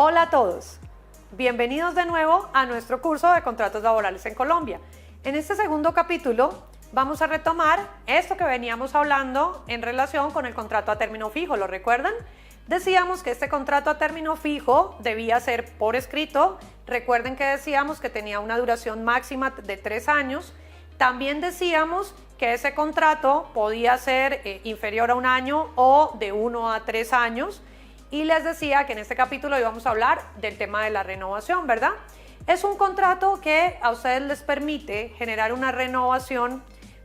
Hola a todos, bienvenidos de nuevo a nuestro curso de contratos laborales en Colombia. En este segundo capítulo vamos a retomar esto que veníamos hablando en relación con el contrato a término fijo, ¿lo recuerdan? Decíamos que este contrato a término fijo debía ser por escrito. Recuerden que decíamos que tenía una duración máxima de 3 años. También decíamos que ese contrato podía ser inferior a 1 año o de 1 a 3 años. Y les decía que en este capítulo íbamos a hablar del tema de la renovación, ¿verdad? Es un contrato que a ustedes les permite generar una renovación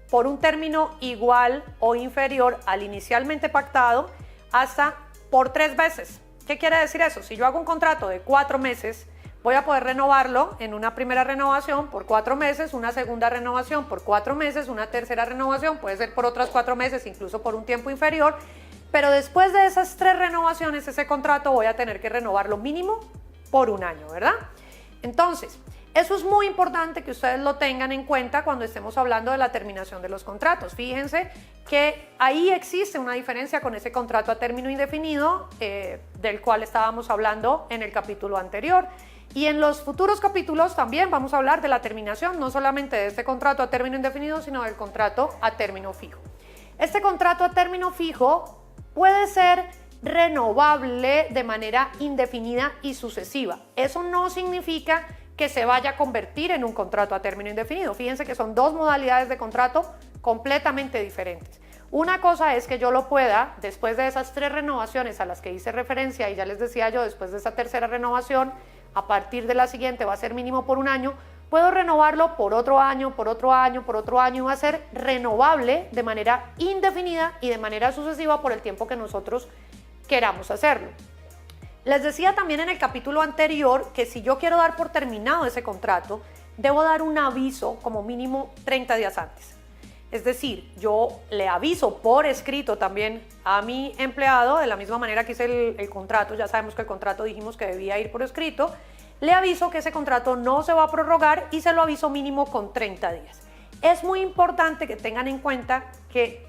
por un término igual o inferior al inicialmente pactado hasta por 3 veces. ¿Qué quiere decir eso? Si yo hago un contrato de 4 meses, voy a poder renovarlo en una primera renovación por 4 meses, una segunda renovación por 4 meses, una tercera renovación, puede ser por otras 4 meses, incluso por un tiempo inferior, pero después de esas 3 renovaciones, ese contrato voy a tener que renovarlo mínimo por 1 año, ¿verdad? Entonces, eso es muy importante que ustedes lo tengan en cuenta cuando estemos hablando de la terminación de los contratos. Fíjense que ahí existe una diferencia con ese contrato a término indefinido del cual estábamos hablando en el capítulo anterior. Y en los futuros capítulos también vamos a hablar de la terminación, no solamente de este contrato a término indefinido, sino del contrato a término fijo. Este contrato a término fijo puede ser renovable de manera indefinida y sucesiva. Eso no significa que se vaya a convertir en un contrato a término indefinido. Fíjense que son 2 modalidades de contrato completamente diferentes. Una cosa es que yo lo pueda, después de esas 3 renovaciones a las que hice referencia, y ya les decía yo, después de esa tercera renovación, a partir de la siguiente va a ser mínimo por 1 año, puedo renovarlo por otro año, por otro año, por otro año, y va a ser renovable de manera indefinida y de manera sucesiva por el tiempo que nosotros queramos hacerlo. Les decía también en el capítulo anterior que si yo quiero dar por terminado ese contrato, debo dar un aviso como mínimo 30 días antes. Es decir, yo le aviso por escrito también a mi empleado, de la misma manera que hice el contrato, ya sabemos que el contrato dijimos que debía ir por escrito, le aviso que ese contrato no se va a prorrogar y se lo aviso mínimo con 30 días. Es muy importante que tengan en cuenta que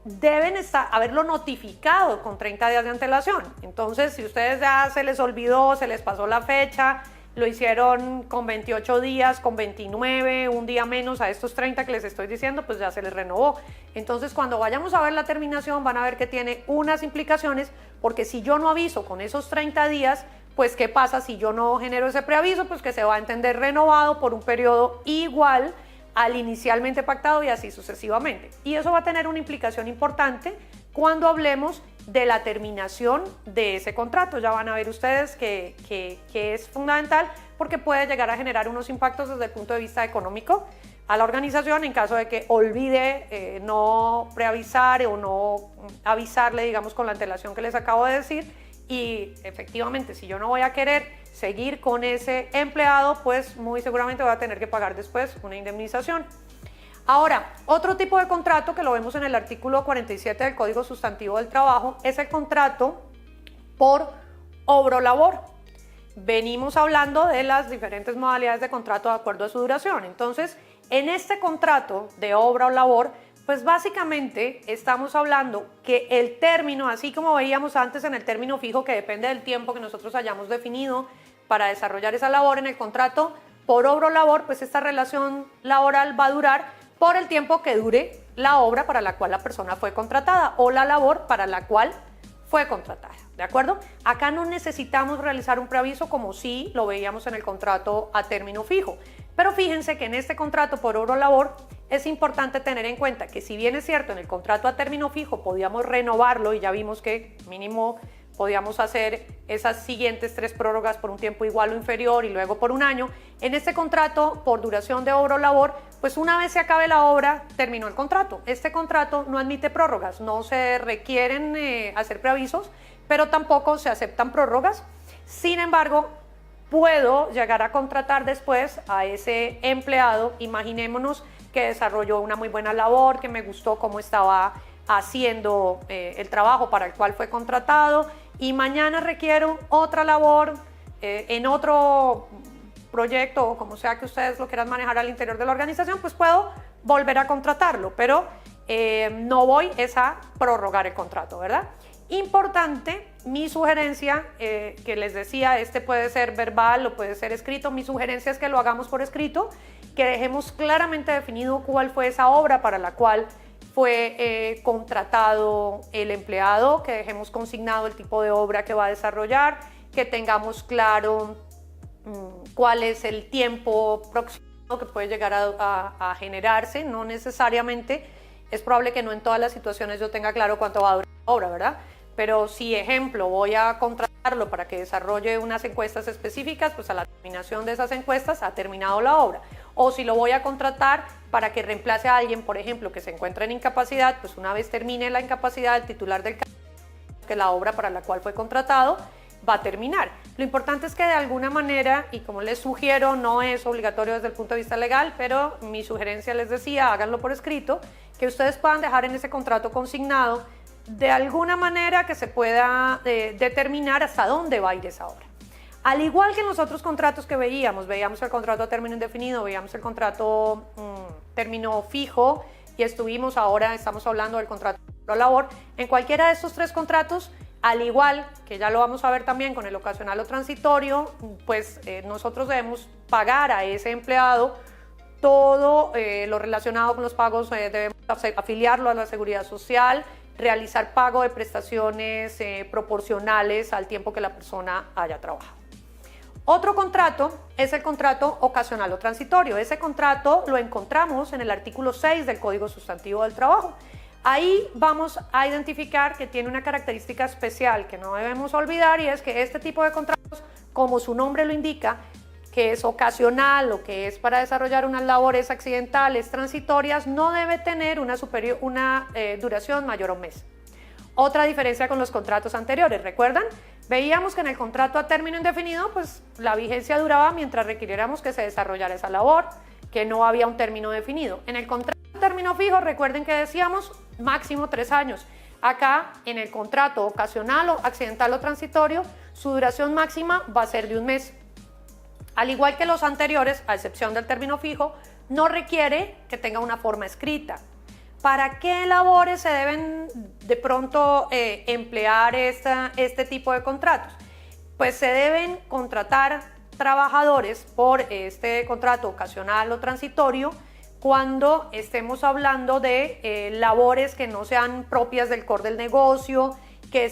deben haberlo notificado con 30 días de antelación. Entonces, si ustedes ya se les olvidó, se les pasó la fecha, lo hicieron con 28 días, con 29, un día menos a estos 30 que les estoy diciendo, pues ya se les renovó. Entonces, cuando vayamos a ver la terminación, van a ver que tiene unas implicaciones, porque si yo no aviso con esos 30 días, pues ¿qué pasa si yo no genero ese preaviso? Pues que se va a entender renovado por un periodo igual al inicialmente pactado y así sucesivamente. Y eso va a tener una implicación importante cuando hablemos de la terminación de ese contrato. Ya van a ver ustedes que es fundamental porque puede llegar a generar unos impactos desde el punto de vista económico a la organización en caso de que olvide no preavisar o no avisarle, digamos, con la antelación que les acabo de decir. Y efectivamente, si yo no voy a querer seguir con ese empleado, pues muy seguramente voy a tener que pagar después una indemnización. Ahora, otro tipo de contrato que lo vemos en el artículo 47 del Código Sustantivo del Trabajo es el contrato por obra o labor. Venimos hablando de las diferentes modalidades de contrato de acuerdo a su duración. Entonces, en este contrato de obra o labor, pues básicamente estamos hablando que el término, así como veíamos antes en el término fijo, que depende del tiempo que nosotros hayamos definido para desarrollar esa labor, en el contrato por obra o labor, pues esta relación laboral va a durar por el tiempo que dure la obra para la cual la persona fue contratada o la labor para la cual fue contratada, ¿de acuerdo? Acá no necesitamos realizar un preaviso como sí lo veíamos en el contrato a término fijo, pero fíjense que en este contrato por obra o labor es importante tener en cuenta que si bien es cierto en el contrato a término fijo podíamos renovarlo y ya vimos que mínimo podíamos hacer esas siguientes 3 prórrogas por un tiempo igual o inferior y luego por 1 año, en este contrato por duración de obra o labor, pues una vez se acabe la obra, terminó el contrato. Este contrato no admite prórrogas, no se requieren hacer preavisos, pero tampoco se aceptan prórrogas. Sin embargo, puedo llegar a contratar después a ese empleado, imaginémonos que desarrolló una muy buena labor, que me gustó cómo estaba haciendo el trabajo para el cual fue contratado y mañana requiero otra labor en otro proyecto o como sea que ustedes lo quieran manejar al interior de la organización, pues puedo volver a contratarlo, pero no voy a prorrogar el contrato, ¿verdad? Importante mi sugerencia, que les decía, este puede ser verbal o puede ser escrito, mi sugerencia es que lo hagamos por escrito, que dejemos claramente definido cuál fue esa obra para la cual fue contratado el empleado, que dejemos consignado el tipo de obra que va a desarrollar, que tengamos claro cuál es el tiempo próximo que puede llegar a generarse. No necesariamente, es probable que no en todas las situaciones yo tenga claro cuánto va a durar la obra, ¿verdad? Pero si, ejemplo, voy a contratarlo para que desarrolle unas encuestas específicas, pues a la terminación de esas encuestas ha terminado la obra. O si lo voy a contratar para que reemplace a alguien, por ejemplo, que se encuentra en incapacidad, pues una vez termine la incapacidad, el titular del cargo, que la obra para la cual fue contratado va a terminar. Lo importante es que de alguna manera, y como les sugiero, no es obligatorio desde el punto de vista legal, pero mi sugerencia, les decía, háganlo por escrito, que ustedes puedan dejar en ese contrato consignado de alguna manera que se pueda determinar hasta dónde va a ir esa obra. Al igual que en los otros contratos que veíamos el contrato a término indefinido, veíamos el contrato término fijo y estamos hablando del contrato de labor. En cualquiera de estos tres contratos, al igual que ya lo vamos a ver también con el ocasional o transitorio, pues nosotros debemos pagar a ese empleado todo lo relacionado con los pagos, debemos afiliarlo a la seguridad social, realizar pago de prestaciones proporcionales al tiempo que la persona haya trabajado. Otro contrato es el contrato ocasional o transitorio. Ese contrato lo encontramos en el artículo 6 del Código Sustantivo del Trabajo. Ahí vamos a identificar que tiene una característica especial que no debemos olvidar, y es que este tipo de contratos, como su nombre lo indica, que es ocasional o que es para desarrollar unas labores accidentales transitorias, no debe tener una duración mayor a un mes. Otra diferencia con los contratos anteriores, ¿recuerdan? Veíamos que en el contrato a término indefinido, pues la vigencia duraba mientras requiriéramos que se desarrollara esa labor, que no había un término definido. En el contrato a término fijo, recuerden que decíamos máximo 3 años. Acá, en el contrato ocasional o accidental o transitorio, su duración máxima va a ser de un mes. Al igual que los anteriores, a excepción del término fijo, no requiere que tenga una forma escrita. ¿Para qué labores se deben de pronto emplear este tipo de contratos? Pues se deben contratar trabajadores por este contrato ocasional o transitorio cuando estemos hablando de labores que no sean propias del core del negocio, que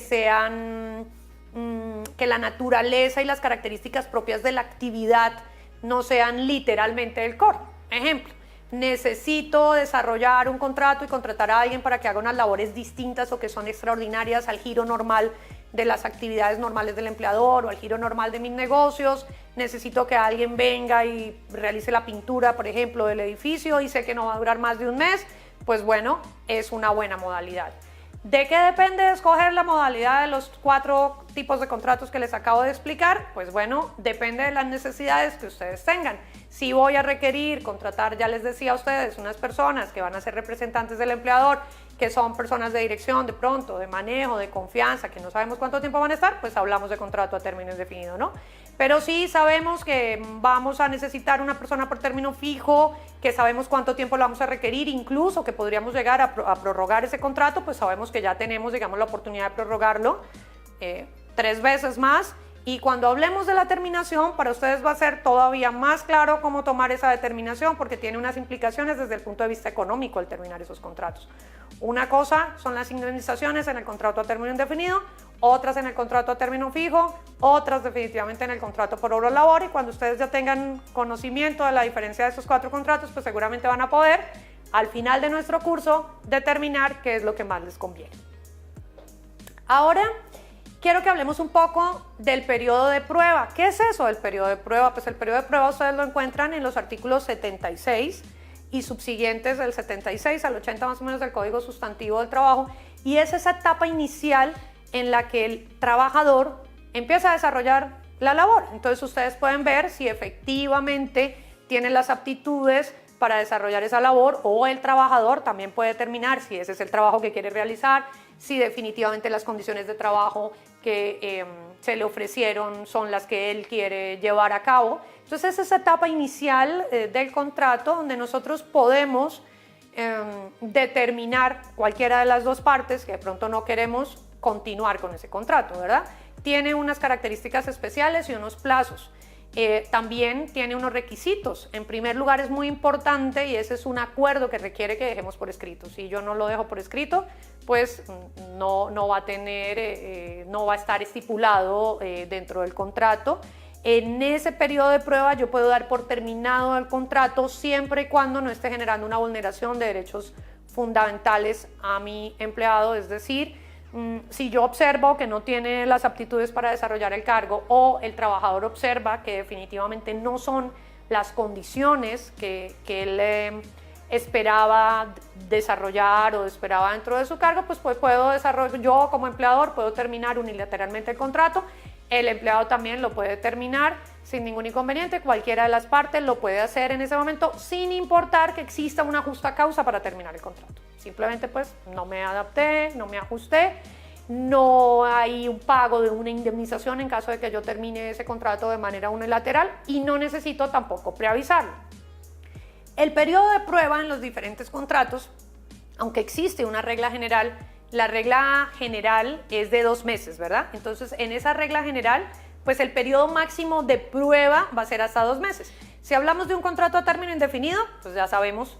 la naturaleza y las características propias de la actividad no sean literalmente del core. Ejemplo, necesito desarrollar un contrato y contratar a alguien para que haga unas labores distintas o que son extraordinarias al giro normal de las actividades normales del empleador o al giro normal de mis negocios. Necesito que alguien venga y realice la pintura, por ejemplo, del edificio, y sé que no va a durar más de un mes. Pues bueno, es una buena modalidad. ¿De qué depende escoger la modalidad de los 4 tipos de contratos que les acabo de explicar? Pues bueno, depende de las necesidades que ustedes tengan. Si voy a requerir contratar, ya les decía a ustedes, unas personas que van a ser representantes del empleador, que son personas de dirección, de pronto, de manejo, de confianza, que no sabemos cuánto tiempo van a estar, pues hablamos de contrato a término indefinido, ¿no? Pero sí sabemos que vamos a necesitar una persona por término fijo, que sabemos cuánto tiempo la vamos a requerir, incluso que podríamos llegar a prorrogar ese contrato, pues sabemos que ya tenemos, digamos, la oportunidad de prorrogarlo 3 veces más. Y cuando hablemos de la terminación, para ustedes va a ser todavía más claro cómo tomar esa determinación, porque tiene unas implicaciones desde el punto de vista económico al terminar esos contratos. Una cosa son las indemnizaciones en el contrato a término indefinido, otras en el contrato a término fijo, otras definitivamente en el contrato por obra o labor, y cuando ustedes ya tengan conocimiento de la diferencia de esos 4 contratos, pues seguramente van a poder, al final de nuestro curso, determinar qué es lo que más les conviene. Ahora, quiero que hablemos un poco del periodo de prueba. ¿Qué es eso del periodo de prueba? Pues el periodo de prueba ustedes lo encuentran en los artículos 76 y subsiguientes, del 76 al 80 más o menos del Código Sustantivo del Trabajo, y es esa etapa inicial en la que el trabajador empieza a desarrollar la labor. Entonces ustedes pueden ver si efectivamente tiene las aptitudes para desarrollar esa labor, o el trabajador también puede determinar si ese es el trabajo que quiere realizar, si definitivamente las condiciones de trabajo que se le ofrecieron son las que él quiere llevar a cabo. Entonces es esa etapa inicial del contrato donde nosotros podemos determinar, cualquiera de las dos partes que de pronto no queremos continuar con ese contrato, ¿verdad? Tiene unas características especiales y unos plazos. También tiene unos requisitos. En primer lugar, es muy importante y ese es un acuerdo que requiere que dejemos por escrito. Si yo no lo dejo por escrito, pues no va a estar estipulado dentro del contrato. En ese periodo de prueba yo puedo dar por terminado el contrato siempre y cuando no esté generando una vulneración de derechos fundamentales a mi empleado, es decir, si yo observo que no tiene las aptitudes para desarrollar el cargo o el trabajador observa que definitivamente no son las condiciones que él esperaba desarrollar o esperaba dentro de su cargo, pues puedo desarrollar, yo como empleador puedo terminar unilateralmente el contrato, el empleado también lo puede terminar sin ningún inconveniente, cualquiera de las partes lo puede hacer en ese momento sin importar que exista una justa causa para terminar el contrato. Simplemente pues no me adapté, no me ajusté, no hay un pago de una indemnización en caso de que yo termine ese contrato de manera unilateral y no necesito tampoco preavisarlo. El periodo de prueba en los diferentes contratos, aunque existe una regla general, la regla general es de 2 meses, ¿verdad? Entonces en esa regla general pues el periodo máximo de prueba va a ser hasta 2 meses. Si hablamos de un contrato a término indefinido, pues ya sabemos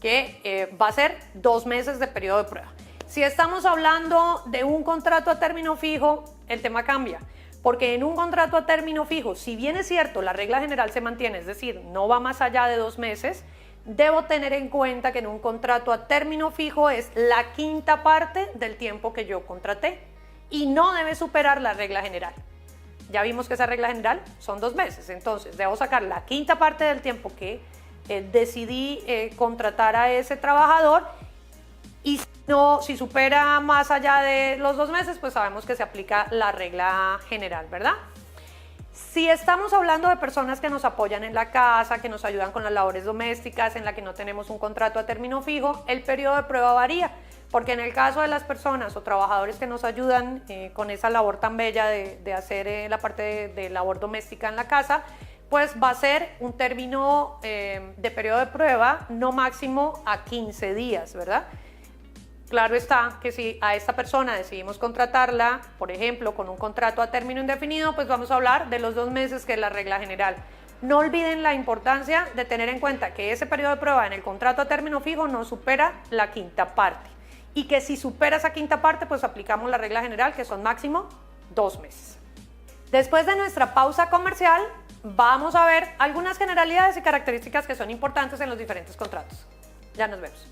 que va a ser 2 meses de periodo de prueba. Si estamos hablando de un contrato a término fijo, el tema cambia, porque en un contrato a término fijo, si bien es cierto, la regla general se mantiene, es decir, no va más allá de 2 meses, debo tener en cuenta que en un contrato a término fijo es la quinta parte del tiempo que yo contraté y no debe superar la regla general. Ya vimos que esa regla general son 2 meses, entonces debo sacar la quinta parte del tiempo que decidí contratar a ese trabajador y si supera más allá de los 2 meses, pues sabemos que se aplica la regla general, ¿verdad? Si estamos hablando de personas que nos apoyan en la casa, que nos ayudan con las labores domésticas, en la que no tenemos un contrato a término fijo, el periodo de prueba varía, porque en el caso de las personas o trabajadores que nos ayudan con esa labor tan bella de hacer la parte de labor doméstica en la casa, pues va a ser un término de periodo de prueba no máximo a 15 días, ¿verdad? Claro está que si a esta persona decidimos contratarla, por ejemplo, con un contrato a término indefinido, pues vamos a hablar de los 2 meses, que es la regla general. No olviden la importancia de tener en cuenta que ese periodo de prueba en el contrato a término fijo no supera la quinta parte y que si supera esa quinta parte, pues aplicamos la regla general, que son máximo 2 meses. Después de nuestra pausa comercial, vamos a ver algunas generalidades y características que son importantes en los diferentes contratos. Ya nos vemos.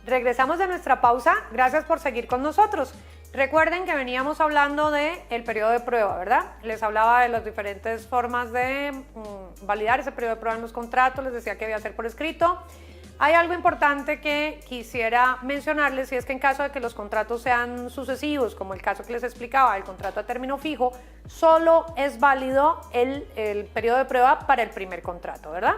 Regresamos de nuestra pausa, gracias por seguir con nosotros. Recuerden que veníamos hablando del periodo de prueba, ¿verdad? Les hablaba de las diferentes formas de validar ese periodo de prueba en los contratos, les decía que debía ser por escrito. Hay algo importante que quisiera mencionarles y es que en caso de que los contratos sean sucesivos, como el caso que les explicaba, el contrato a término fijo, solo es válido el periodo de prueba para el primer contrato, ¿verdad?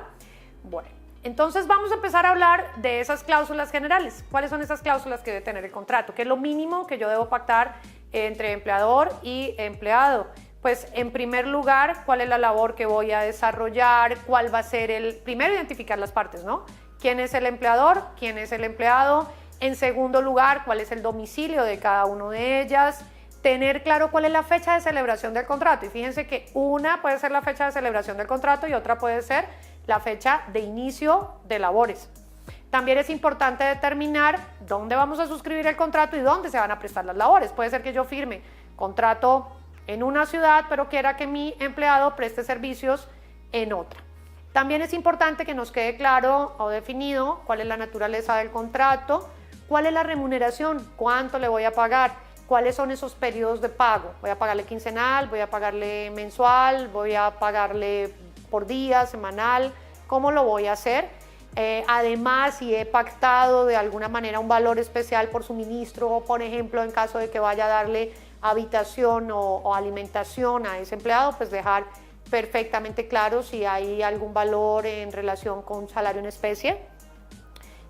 Bueno. Entonces vamos a empezar a hablar de esas cláusulas generales. ¿Cuáles son esas cláusulas que debe tener el contrato? ¿Qué es lo mínimo que yo debo pactar entre empleador y empleado? Pues en primer lugar, ¿cuál es la labor que voy a desarrollar? ¿Cuál va a ser primero identificar las partes, ¿no? ¿Quién es el empleador? ¿Quién es el empleado? En segundo lugar, cuál es el domicilio de cada una de ellas. Tener claro cuál es la fecha de celebración del contrato. Y fíjense que una puede ser la fecha de celebración del contrato y otra puede ser la fecha de inicio de labores. También es importante determinar dónde vamos a suscribir el contrato y dónde se van a prestar las labores. Puede ser que yo firme contrato en una ciudad, pero quiera que mi empleado preste servicios en otra. También es importante que nos quede claro o definido cuál es la naturaleza del contrato, cuál es la remuneración, cuánto le voy a pagar, cuáles son esos periodos de pago. Voy a pagarle quincenal, voy a pagarle mensual, voy a pagarle por día, semanal, ¿cómo lo voy a hacer? Además, si he pactado de alguna manera un valor especial por suministro, por ejemplo, en caso de que vaya a darle habitación o alimentación a ese empleado, pues dejar perfectamente claro si hay algún valor en relación con salario en especie,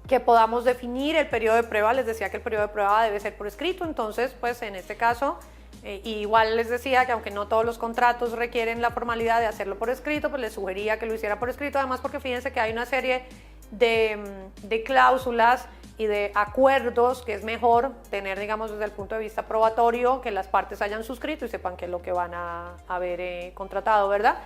que podamos definir el periodo de prueba. Les decía que el periodo de prueba debe ser por escrito, entonces pues en este caso igual les decía que aunque no todos los contratos requieren la formalidad de hacerlo por escrito, pues les sugería que lo hiciera por escrito, además porque fíjense que hay una serie de cláusulas y de acuerdos que es mejor tener, digamos, desde el punto de vista probatorio, que las partes hayan suscrito y sepan qué es lo que van a haber contratado, ¿verdad?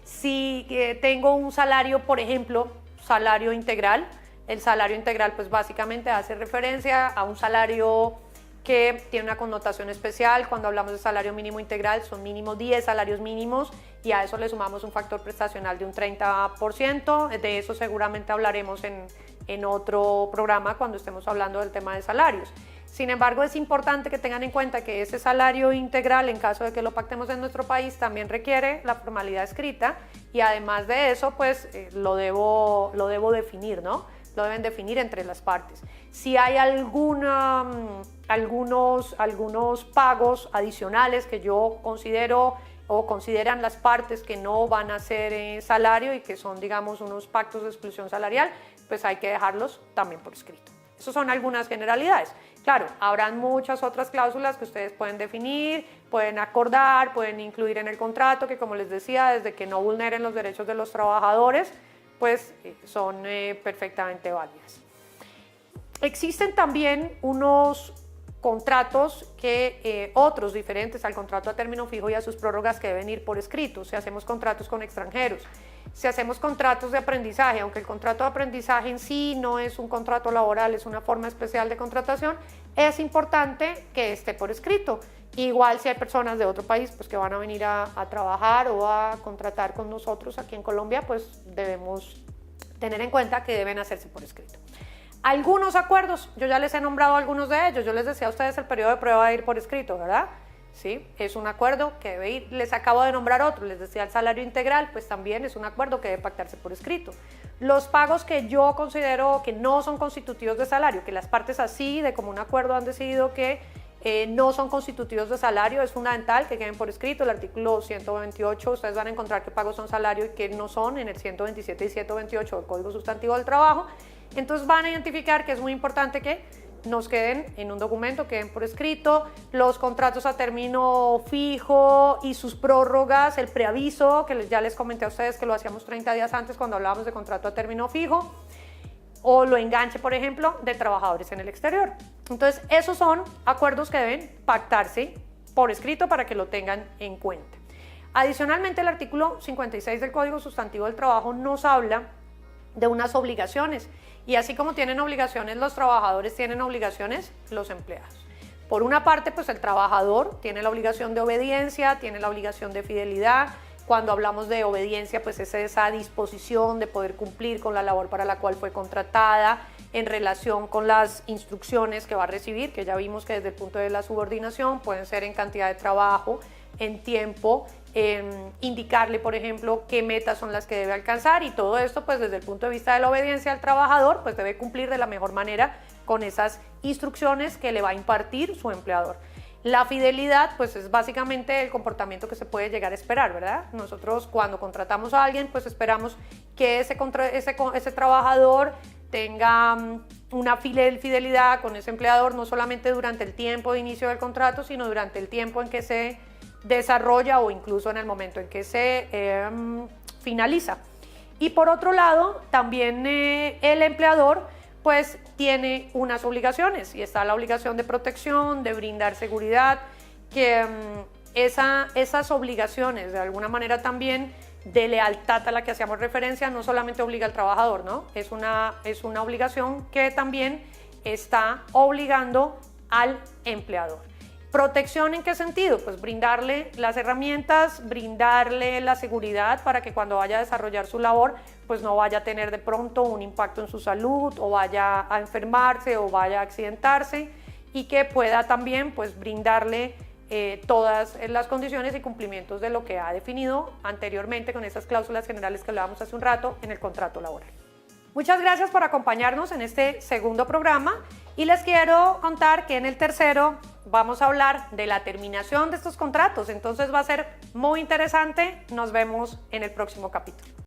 Si tengo un salario, por ejemplo, salario integral, el salario integral pues básicamente hace referencia a un salario que tiene una connotación especial. Cuando hablamos de salario mínimo integral son mínimo 10 salarios mínimos y a eso le sumamos un factor prestacional de un 30%, de eso seguramente hablaremos en otro programa cuando estemos hablando del tema de salarios. Sin embargo, es importante que tengan en cuenta que ese salario integral, en caso de que lo pactemos en nuestro país, también requiere la formalidad escrita y además de eso, pues lo debo definir, ¿no? Lo deben definir entre las partes. Si hay algunos pagos adicionales que yo considero o consideran las partes que no van a ser salario y que son, digamos, unos pactos de exclusión salarial, pues hay que dejarlos también por escrito. Esas son algunas generalidades. Claro, habrán muchas otras cláusulas que ustedes pueden definir, pueden acordar, pueden incluir en el contrato, que como les decía, desde que no vulneren los derechos de los trabajadores, pues son perfectamente válidas. Existen también unos contratos que otros diferentes al contrato a término fijo y a sus prórrogas que deben ir por escrito. Si hacemos contratos con extranjeros, si hacemos contratos de aprendizaje, aunque el contrato de aprendizaje en sí no es un contrato laboral, es una forma especial de contratación, es importante que esté por escrito. Igual si hay personas de otro país pues, que van a venir a trabajar o a contratar con nosotros aquí en Colombia, pues debemos tener en cuenta que deben hacerse por escrito. Algunos acuerdos, yo ya les he nombrado algunos de ellos, yo les decía a ustedes el periodo de prueba de ir por escrito, ¿verdad? Sí, es un acuerdo que debe ir, les acabo de nombrar otro, les decía el salario integral, pues también es un acuerdo que debe pactarse por escrito. Los pagos que yo considero que no son constitutivos de salario, que las partes así de común acuerdo han decidido que no son constitutivos de salario, es fundamental que queden por escrito. El artículo 128, ustedes van a encontrar qué pagos son salario y qué no son en el 127 y 128 del Código Sustantivo del Trabajo. Entonces van a identificar que es muy importante que nos queden en un documento, queden por escrito. Los contratos a término fijo y sus prórrogas, el preaviso, que ya les comenté a ustedes que lo hacíamos 30 días antes cuando hablábamos de contrato a término fijo, o lo enganche, por ejemplo, de trabajadores en el exterior. Entonces, esos son acuerdos que deben pactarse por escrito para que lo tengan en cuenta. Adicionalmente, el artículo 56 del Código Sustantivo del Trabajo nos habla de unas obligaciones, y así como tienen obligaciones los trabajadores, tienen obligaciones los empleados. Por una parte, pues el trabajador tiene la obligación de obediencia, tiene la obligación de fidelidad. Cuando hablamos de obediencia, pues es esa disposición de poder cumplir con la labor para la cual fue contratada en relación con las instrucciones que va a recibir, que ya vimos que desde el punto de la subordinación pueden ser en cantidad de trabajo, en tiempo, indicarle, por ejemplo, qué metas son las que debe alcanzar, y todo esto, pues desde el punto de vista de la obediencia al trabajador, pues debe cumplir de la mejor manera con esas instrucciones que le va a impartir su empleador. La fidelidad, pues es básicamente el comportamiento que se puede llegar a esperar, ¿verdad? Nosotros cuando contratamos a alguien, pues esperamos que ese trabajador tenga una fidelidad con ese empleador, no solamente durante el tiempo de inicio del contrato, sino durante el tiempo en que se desarrolla o incluso en el momento en que se finaliza. Y por otro lado, también el empleador pues tiene unas obligaciones y está la obligación de protección, de brindar seguridad, que esas obligaciones de alguna manera también de lealtad a la que hacíamos referencia no solamente obliga al trabajador, ¿no? Es una obligación que también está obligando al empleador. ¿Protección en qué sentido? Pues brindarle las herramientas, brindarle la seguridad para que cuando vaya a desarrollar su labor, pues no vaya a tener de pronto un impacto en su salud o vaya a enfermarse o vaya a accidentarse, y que pueda también pues brindarle todas las condiciones y cumplimientos de lo que ha definido anteriormente con esas cláusulas generales que hablábamos hace un rato en el contrato laboral. Muchas gracias por acompañarnos en este segundo programa y les quiero contar que en el tercero vamos a hablar de la terminación de estos contratos, entonces va a ser muy interesante. Nos vemos en el próximo capítulo.